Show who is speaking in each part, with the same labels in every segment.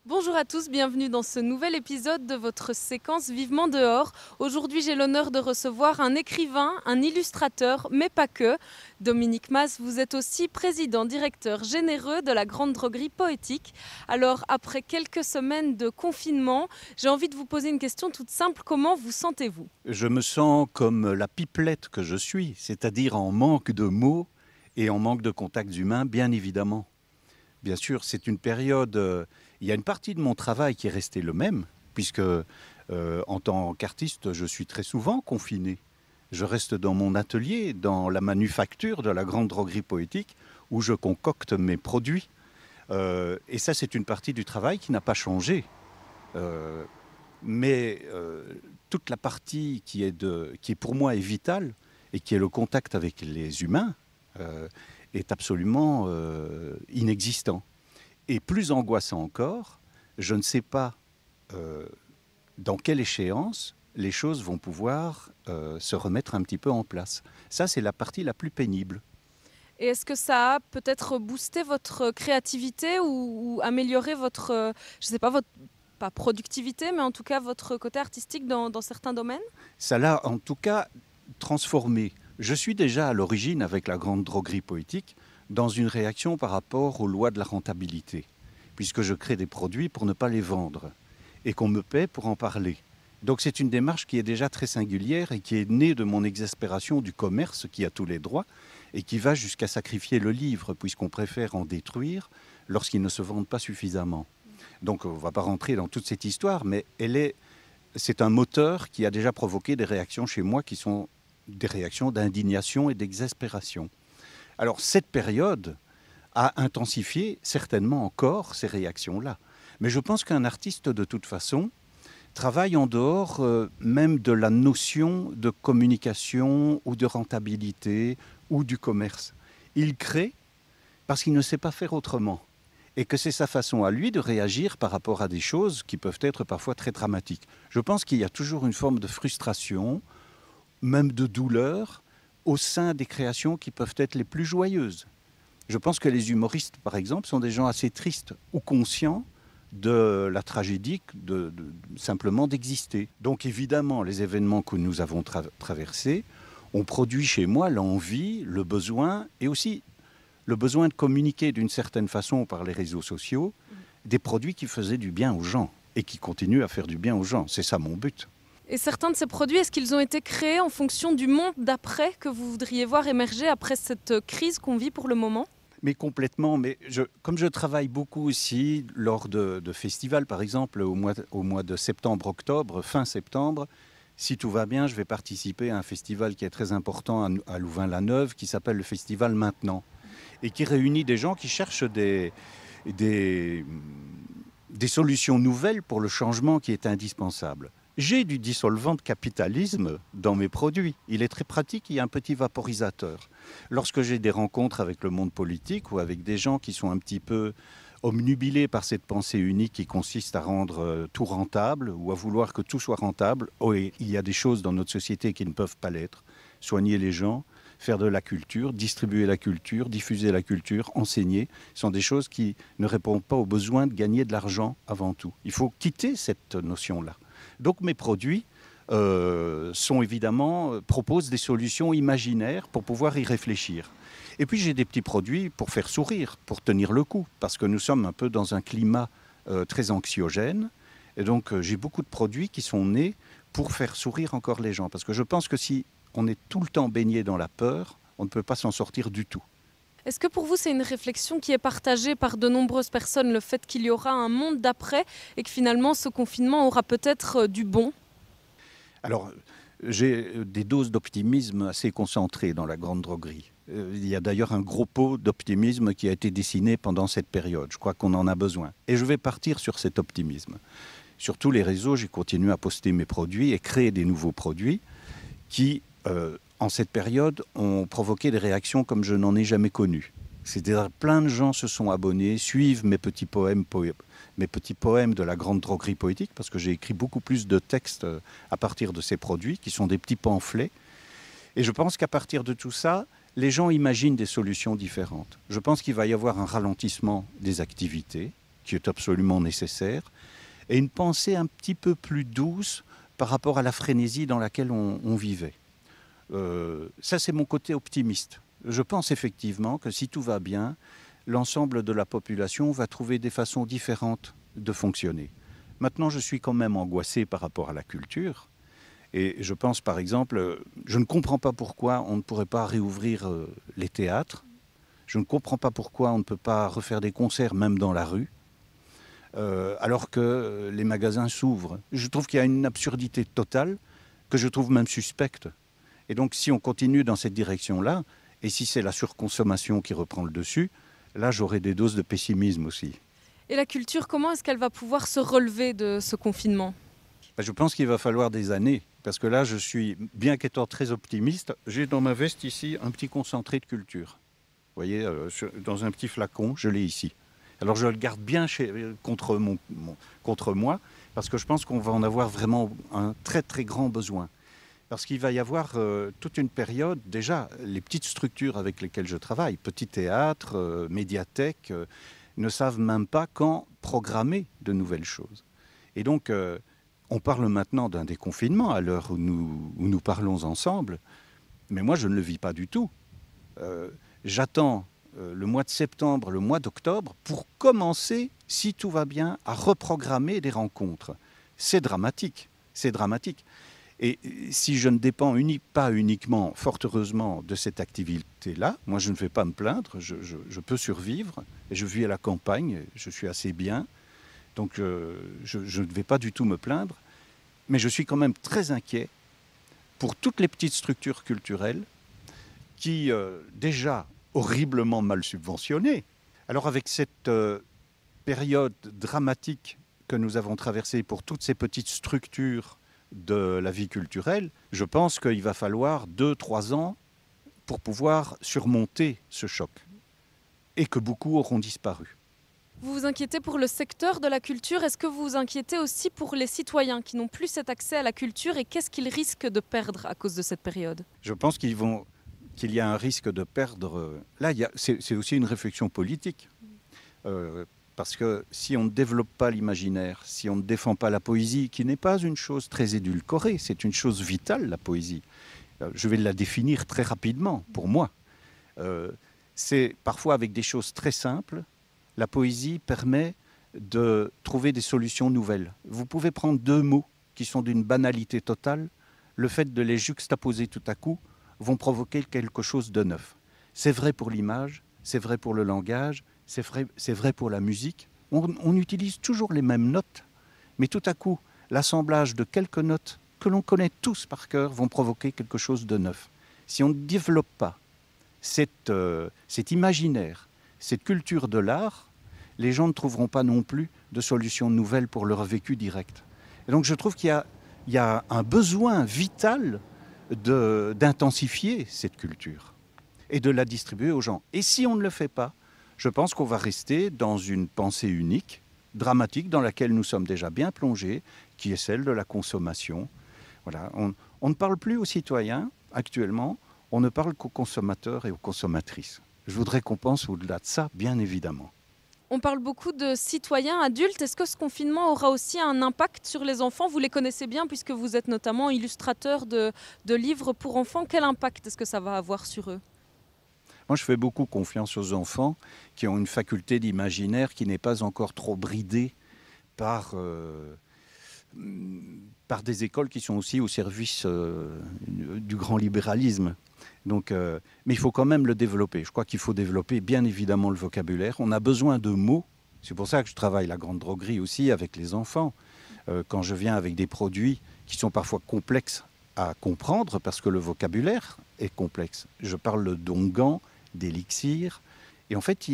Speaker 1: Bonjour à tous, bienvenue dans ce nouvel épisode de votre séquence Vivement dehors. Aujourd'hui, j'ai l'honneur de recevoir un écrivain, un illustrateur, mais pas que. Dominique Mas, vous êtes aussi président directeur généreux de la Grande Droguerie Poétique. Alors, après quelques semaines de confinement, j'ai envie de vous poser une question toute simple. Comment vous sentez-vous?
Speaker 2: Je me sens comme la pipelette que je suis, c'est-à-dire en manque de mots et en manque de contacts humains, bien évidemment. Bien sûr, c'est une période... il y a une partie de mon travail qui est restée le même, puisque en tant qu'artiste, je suis très souvent confiné. Je reste dans mon atelier, dans la manufacture de la Grande Droguerie Poétique, où je concocte mes produits. Et ça, c'est une partie du travail qui n'a pas changé. Mais toute la partie qui est pour moi est vitale et qui est le contact avec les humains est absolument inexistant. Et plus angoissant encore, je ne sais pas dans quelle échéance les choses vont pouvoir se remettre un petit peu en place. Ça, c'est la partie la plus pénible.
Speaker 1: Et est-ce que ça a peut-être boosté votre créativité ou amélioré votre, je sais pas, votre pas productivité, mais en tout cas votre côté artistique dans certains domaines?
Speaker 2: Ça l'a en tout cas transformé. Je suis déjà à l'origine avec la Grande Droguerie Poétique dans une réaction par rapport aux lois de la rentabilité, puisque je crée des produits pour ne pas les vendre et qu'on me paie pour en parler. Donc c'est une démarche qui est déjà très singulière et qui est née de mon exaspération du commerce qui a tous les droits et qui va jusqu'à sacrifier le livre, puisqu'on préfère en détruire lorsqu'ils ne se vendent pas suffisamment. Donc on ne va pas rentrer dans toute cette histoire, mais c'est un moteur qui a déjà provoqué des réactions chez moi qui sont des réactions d'indignation et d'exaspération. Alors cette période a intensifié certainement encore ces réactions-là. Mais je pense qu'un artiste, de toute façon, travaille en dehors même de la notion de communication ou de rentabilité ou du commerce. Il crée parce qu'il ne sait pas faire autrement. Et que c'est sa façon à lui de réagir par rapport à des choses qui peuvent être parfois très dramatiques. Je pense qu'il y a toujours une forme de frustration, même de douleur, au sein des créations qui peuvent être les plus joyeuses. Je pense que les humoristes, par exemple, sont des gens assez tristes ou conscients de la tragédie simplement d'exister. Donc évidemment, les événements que nous avons traversés ont produit chez moi l'envie, le besoin et aussi le besoin de communiquer d'une certaine façon par les réseaux sociaux des produits qui faisaient du bien aux gens et qui continuent à faire du bien aux gens. C'est ça mon but.
Speaker 1: Et certains de ces produits, est-ce qu'ils ont été créés en fonction du monde d'après que vous voudriez voir émerger après cette crise qu'on vit pour le moment?
Speaker 2: Mais complètement, mais comme je travaille beaucoup aussi lors de festivals, par exemple au mois de septembre-octobre, fin septembre, si tout va bien, je vais participer à un festival qui est très important à Louvain-la-Neuve, qui s'appelle le Festival Maintenant, et qui réunit des gens qui cherchent des solutions nouvelles pour le changement qui est indispensable. J'ai du dissolvant de capitalisme dans mes produits. Il est très pratique, il y a un petit vaporisateur. Lorsque j'ai des rencontres avec le monde politique ou avec des gens qui sont un petit peu obnubilés par cette pensée unique qui consiste à rendre tout rentable ou à vouloir que tout soit rentable, il y a des choses dans notre société qui ne peuvent pas l'être. Soigner les gens, faire de la culture, distribuer la culture, diffuser la culture, enseigner, sont des choses qui ne répondent pas aux besoins de gagner de l'argent avant tout. Il faut quitter cette notion-là. Donc mes produits proposent des solutions imaginaires pour pouvoir y réfléchir. Et puis j'ai des petits produits pour faire sourire, pour tenir le coup, parce que nous sommes un peu dans un climat très anxiogène. Et donc j'ai beaucoup de produits qui sont nés pour faire sourire encore les gens. Parce que je pense que si on est tout le temps baigné dans la peur, on ne peut pas s'en sortir du tout.
Speaker 1: Est-ce que pour vous, c'est une réflexion qui est partagée par de nombreuses personnes, le fait qu'il y aura un monde d'après et que finalement ce confinement aura peut-être du bon?
Speaker 2: Alors, j'ai des doses d'optimisme assez concentrées dans la Grande Droguerie. Il y a d'ailleurs un gros pot d'optimisme qui a été dessiné pendant cette période. Je crois qu'on en a besoin. Et je vais partir sur cet optimisme. Sur tous les réseaux, j'ai continué à poster mes produits et créer des nouveaux produits qui... en cette période, ont provoqué des réactions comme je n'en ai jamais connues. C'est-à-dire plein de gens se sont abonnés, suivent mes petits poèmes de la Grande Droguerie Poétique, parce que j'ai écrit beaucoup plus de textes à partir de ces produits, qui sont des petits pamphlets. Et je pense qu'à partir de tout ça, les gens imaginent des solutions différentes. Je pense qu'il va y avoir un ralentissement des activités, qui est absolument nécessaire, et une pensée un petit peu plus douce par rapport à la frénésie dans laquelle on vivait. Ça, c'est mon côté optimiste. Je pense effectivement que si tout va bien, l'ensemble de la population va trouver des façons différentes de fonctionner. Maintenant, je suis quand même angoissé par rapport à la culture. Et je pense, par exemple, je ne comprends pas pourquoi on ne pourrait pas réouvrir les théâtres. Je ne comprends pas pourquoi on ne peut pas refaire des concerts, même dans la rue, alors que les magasins s'ouvrent. Je trouve qu'il y a une absurdité totale que je trouve même suspecte. Et donc, si on continue dans cette direction-là, et si c'est la surconsommation qui reprend le dessus, là, j'aurai des doses de pessimisme aussi.
Speaker 1: Et la culture, comment est-ce qu'elle va pouvoir se relever de ce confinement ?
Speaker 2: Je pense qu'il va falloir des années, parce que là, je suis, bien qu'étant très optimiste, j'ai dans ma veste ici un petit concentré de culture. Vous voyez, dans un petit flacon, je l'ai ici. Alors je le garde bien contre moi, parce que je pense qu'on va en avoir vraiment un très très grand besoin. Parce qu'il va y avoir toute une période, déjà, les petites structures avec lesquelles je travaille, petits théâtres, médiathèques, ne savent même pas quand programmer de nouvelles choses. Et donc, on parle maintenant d'un déconfinement à l'heure où nous parlons ensemble, mais moi je ne le vis pas du tout. J'attends le mois de septembre, le mois d'octobre, pour commencer, si tout va bien, à reprogrammer des rencontres. C'est dramatique, c'est dramatique. Et si je ne dépends pas uniquement, fort heureusement, de cette activité-là, moi je ne vais pas me plaindre, je peux survivre, et je vis à la campagne, je suis assez bien, donc je ne vais pas du tout me plaindre, mais je suis quand même très inquiet pour toutes les petites structures culturelles qui, déjà, horriblement mal subventionnées. Alors avec cette période dramatique que nous avons traversée pour toutes ces petites structures de la vie culturelle, je pense qu'il va falloir 2-3 ans pour pouvoir surmonter ce choc et que beaucoup auront disparu.
Speaker 1: Vous vous inquiétez pour le secteur de la culture. Est-ce que vous vous inquiétez aussi pour les citoyens qui n'ont plus cet accès à la culture et qu'est-ce qu'ils risquent de perdre à cause de cette période ?
Speaker 2: Je pense qu'il y a un risque de perdre. Là, c'est aussi une réflexion politique. Parce que si on ne développe pas l'imaginaire, si on ne défend pas la poésie, qui n'est pas une chose très édulcorée, c'est une chose vitale, la poésie. Je vais la définir très rapidement, pour moi. C'est parfois avec des choses très simples. La poésie permet de trouver des solutions nouvelles. Vous pouvez prendre 2 mots qui sont d'une banalité totale. Le fait de les juxtaposer tout à coup vont provoquer quelque chose de neuf. C'est vrai pour l'image, c'est vrai pour le langage, c'est vrai pour la musique. On utilise toujours les mêmes notes, mais tout à coup, l'assemblage de quelques notes que l'on connaît tous par cœur vont provoquer quelque chose de neuf. Si on ne développe pas cet imaginaire, cette culture de l'art, les gens ne trouveront pas non plus de solutions nouvelles pour leur vécu direct. Et donc je trouve qu'il y a un besoin vital d'intensifier cette culture et de la distribuer aux gens. Et si on ne le fait pas, je pense qu'on va rester dans une pensée unique, dramatique, dans laquelle nous sommes déjà bien plongés, qui est celle de la consommation. Voilà. On ne parle plus aux citoyens, actuellement, on ne parle qu'aux consommateurs et aux consommatrices. Je voudrais qu'on pense au-delà de ça, bien évidemment.
Speaker 1: On parle beaucoup de citoyens adultes. Est-ce que ce confinement aura aussi un impact sur les enfants ? Vous les connaissez bien puisque vous êtes notamment illustrateur de livres pour enfants. Quel impact est-ce que ça va avoir sur eux ?
Speaker 2: Moi, je fais beaucoup confiance aux enfants qui ont une faculté d'imaginaire qui n'est pas encore trop bridée par des écoles qui sont aussi au service du grand libéralisme. Donc, mais il faut quand même le développer. Je crois qu'il faut développer bien évidemment le vocabulaire. On a besoin de mots. C'est pour ça que je travaille la grande droguerie aussi avec les enfants. Quand je viens avec des produits qui sont parfois complexes à comprendre parce que le vocabulaire est complexe. Je parle d'onguent, d'élixir. Et en fait,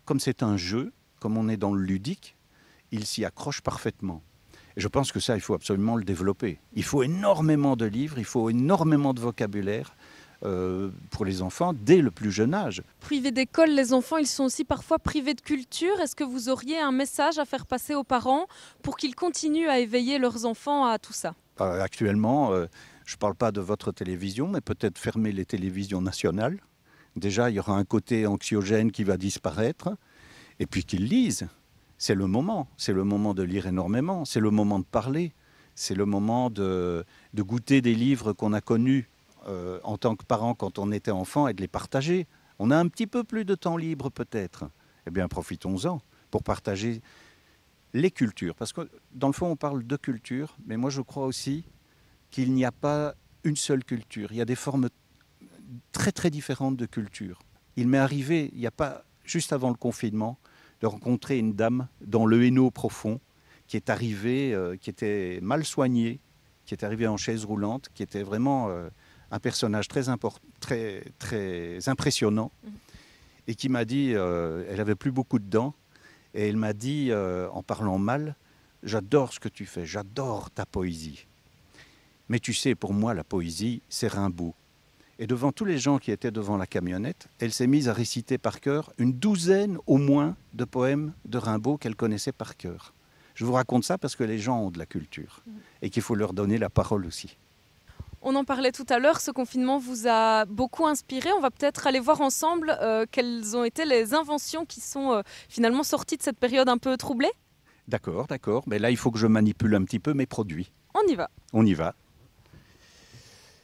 Speaker 2: comme c'est un jeu, comme on est dans le ludique, il s'y accroche parfaitement. Et je pense que ça, il faut absolument le développer. Il faut énormément de livres, il faut énormément de vocabulaire pour les enfants dès le plus jeune âge.
Speaker 1: Privés d'école, les enfants, ils sont aussi parfois privés de culture. Est-ce que vous auriez un message à faire passer aux parents pour qu'ils continuent à éveiller leurs enfants à tout ça ?
Speaker 2: Actuellement, je ne parle pas de votre télévision, mais peut-être fermer les télévisions nationales. Déjà, il y aura un côté anxiogène qui va disparaître. Et puis qu'ils lisent. c'est le moment. C'est le moment de lire énormément, c'est le moment de parler, c'est le moment de goûter des livres qu'on a connus en tant que parent quand on était enfant et de les partager. On a un petit peu plus de temps libre peut-être. Eh bien, profitons-en pour partager les cultures. Parce que dans le fond, on parle de culture, mais moi je crois aussi qu'il n'y a pas une seule culture. Il y a des formes très très différentes de culture. Il m'est arrivé, il n'y a pas, juste avant le confinement, de rencontrer une dame dans le Hainaut profond qui est arrivée, qui était mal soignée, qui est arrivée en chaise roulante, qui était vraiment un personnage très impressionnant et qui m'a dit, elle avait plus beaucoup de dents, et elle m'a dit, en parlant mal, « J'adore ce que tu fais, j'adore ta poésie. Mais tu sais, pour moi, la poésie, c'est Rimbaud. » Et devant tous les gens qui étaient devant la camionnette, elle s'est mise à réciter par cœur une douzaine au moins de poèmes de Rimbaud qu'elle connaissait par cœur. Je vous raconte ça parce que les gens ont de la culture et qu'il faut leur donner la parole aussi.
Speaker 1: On en parlait tout à l'heure, ce confinement vous a beaucoup inspiré. On va peut-être aller voir ensemble quelles ont été les inventions qui sont finalement sorties de cette période un peu troublée.
Speaker 2: D'accord, d'accord. Mais là, il faut que je manipule un petit peu mes produits.
Speaker 1: On y va.
Speaker 2: On y va.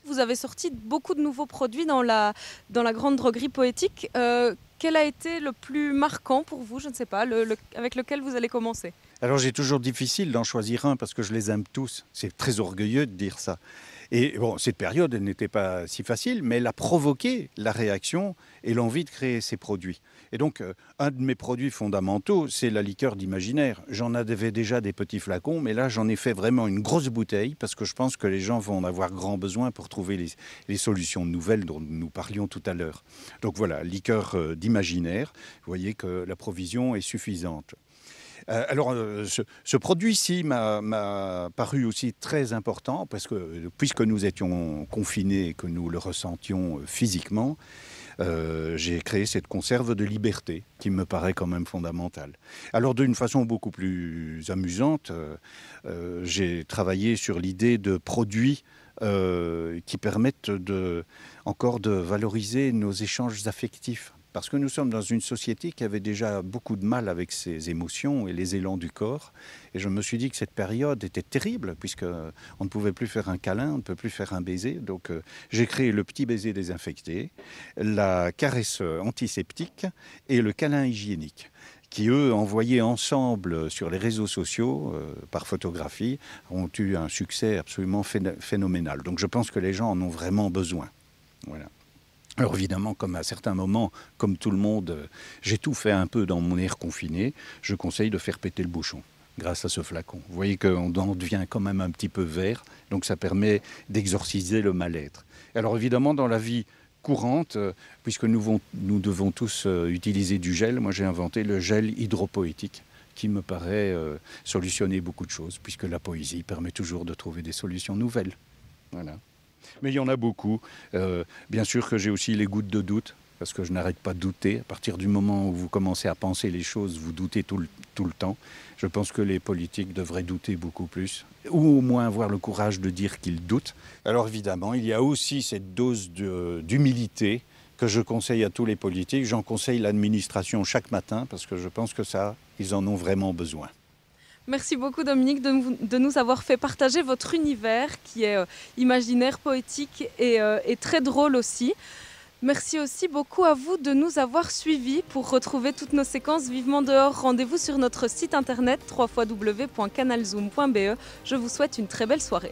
Speaker 1: Vous avez sorti beaucoup de nouveaux produits dans la grande droguerie poétique. Quel a été le plus marquant pour vous, je ne sais pas, avec lequel vous allez commencer?
Speaker 2: Alors j'ai toujours difficile d'en choisir un parce que je les aime tous. C'est très orgueilleux de dire ça. Et bon, cette période, elle n'était pas si facile, mais elle a provoqué la réaction et l'envie de créer ces produits. Et donc, un de mes produits fondamentaux, c'est la liqueur d'imaginaire. J'en avais déjà des petits flacons, mais là, j'en ai fait vraiment une grosse bouteille parce que je pense que les gens vont en avoir grand besoin pour trouver les solutions nouvelles dont nous parlions tout à l'heure. Donc voilà, liqueur d'imaginaire. Vous voyez que la provision est suffisante. Alors, ce produit-ci m'a paru aussi très important parce que puisque nous étions confinés et que nous le ressentions physiquement, j'ai créé cette conserve de liberté qui me paraît quand même fondamentale. Alors d'une façon beaucoup plus amusante, j'ai travaillé sur l'idée de produits qui permettent encore de valoriser nos échanges affectifs. Parce que nous sommes dans une société qui avait déjà beaucoup de mal avec ses émotions et les élans du corps. Et je me suis dit que cette période était terrible, puisqu'on ne pouvait plus faire un câlin, on ne peut plus faire un baiser. Donc j'ai créé le petit baiser désinfecté, la caresse antiseptique et le câlin hygiénique, qui, eux, envoyés ensemble sur les réseaux sociaux, par photographie, ont eu un succès absolument phénoménal. Donc je pense que les gens en ont vraiment besoin. Voilà. Alors évidemment, comme à certains moments, comme tout le monde, j'ai tout fait un peu dans mon air confiné, je conseille de faire péter le bouchon grâce à ce flacon. Vous voyez qu'on en devient quand même un petit peu vert, donc ça permet d'exorciser le mal-être. Alors évidemment, dans la vie courante, puisque nous devons tous utiliser du gel, moi j'ai inventé le gel hydropoétique qui me paraît solutionner beaucoup de choses, puisque la poésie permet toujours de trouver des solutions nouvelles. Voilà. Mais il y en a beaucoup. Bien sûr que j'ai aussi les gouttes de doute, parce que je n'arrête pas de douter. À partir du moment où vous commencez à penser les choses, vous doutez tout le temps. Je pense que les politiques devraient douter beaucoup plus, ou au moins avoir le courage de dire qu'ils doutent. Alors évidemment, il y a aussi cette dose d'humilité que je conseille à tous les politiques. J'en conseille l'administration chaque matin, parce que je pense que ça, ils en ont vraiment besoin.
Speaker 1: Merci beaucoup Dominique de nous avoir fait partager votre univers qui est imaginaire, poétique et très drôle aussi. Merci aussi beaucoup à vous de nous avoir suivis. Pour retrouver toutes nos séquences Vivement dehors, rendez-vous sur notre site internet www.canalzoom.be. Je vous souhaite une très belle soirée.